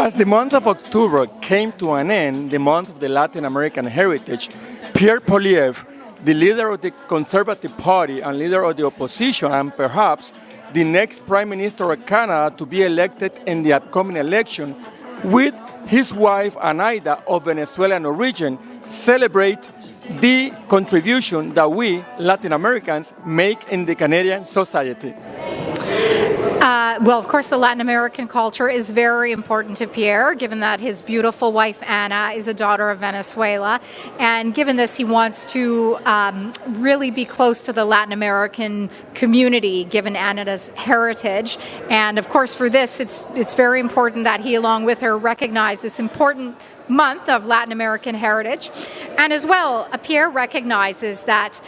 As the month of October came to an end, the month of the Latin American heritage, Pierre Poilievre, the leader of the Conservative Party and leader of the opposition, and perhaps the next Prime Minister of Canada to be elected in the upcoming election, with his wife Anaida of Venezuelan origin, celebrate the contribution that we, Latin Americans, make in the Canadian society. Well, of course, the Latin American culture is very important to Pierre, given that his beautiful wife, Ana, is a daughter of Venezuela. And given this, he wants to really be close to the Latin American community, given Anaida's heritage. And of course, for this, it's very important that he, along with her, recognize this important month of Latin American heritage. And as well, Pierre recognizes that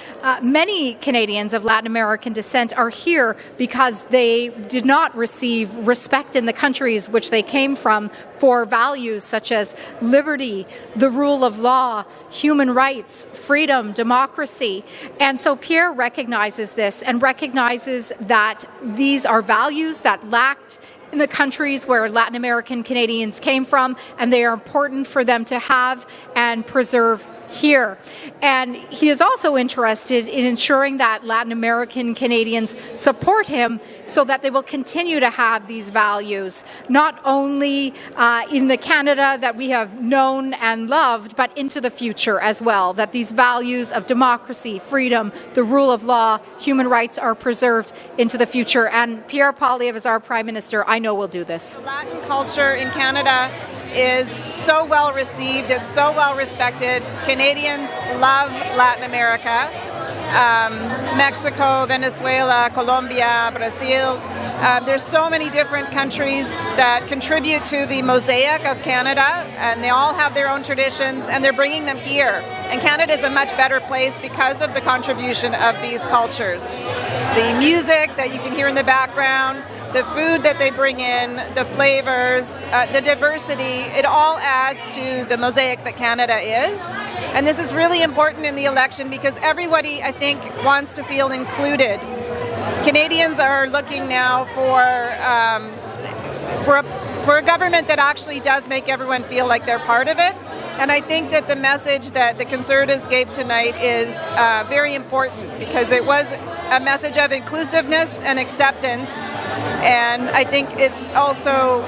many Canadians of Latin American descent are here because they did not receive respect in the countries which they came from for values such as liberty, the rule of law, human rights, freedom, democracy. And so Pierre recognizes this and recognizes that these are values that lacked in the countries where Latin American Canadians came from, and they are important for them to have and preserve here. And he is also interested in ensuring that Latin American Canadians support him so that they will continue to have these values, not only in the Canada that we have known and loved, but into the future as well, that these values of democracy, freedom, the rule of law, human rights are preserved into the future. And Pierre Poilievre, as our Prime Minister, I know will do this. Latin culture in Canada is so well received, it's so well respected. Canadians love Latin America. Mexico, Venezuela, Colombia, Brazil. There's so many different countries that contribute to the mosaic of Canada, and they all have their own traditions, and they're bringing them here. And Canada is a much better place because of the contribution of these cultures. The music that you can hear in the background, the food that they bring in, the flavors, the diversity, it all adds to the mosaic that Canada is. And this is really important in the election because everybody, I think, wants to feel included. Canadians are looking now for a government that actually does make everyone feel like they're part of it. And I think that the message that the Conservatives gave tonight is very important because it was a message of inclusiveness and acceptance. And I think it's also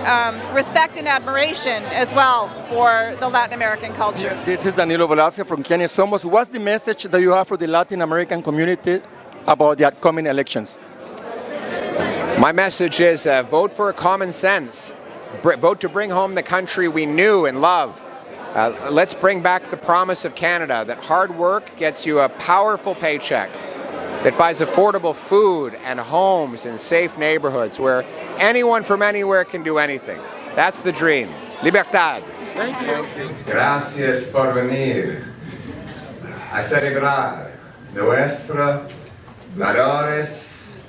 respect and admiration as well for the Latin American cultures. This is Danilo Velasquez from Quienes, Somos. What's the message that you have for the Latin American community about the upcoming elections? My message is vote for common sense. Vote to bring home the country we knew and love. Let's bring back the promise of Canada that hard work gets you a powerful paycheck, that buys affordable food and homes in safe neighborhoods where anyone from anywhere can do anything. That's the dream. Libertad. Thank you. Gracias por venir a celebrar nuestros valores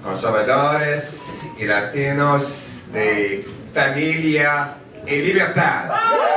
conservadores y latinos de familia y libertad.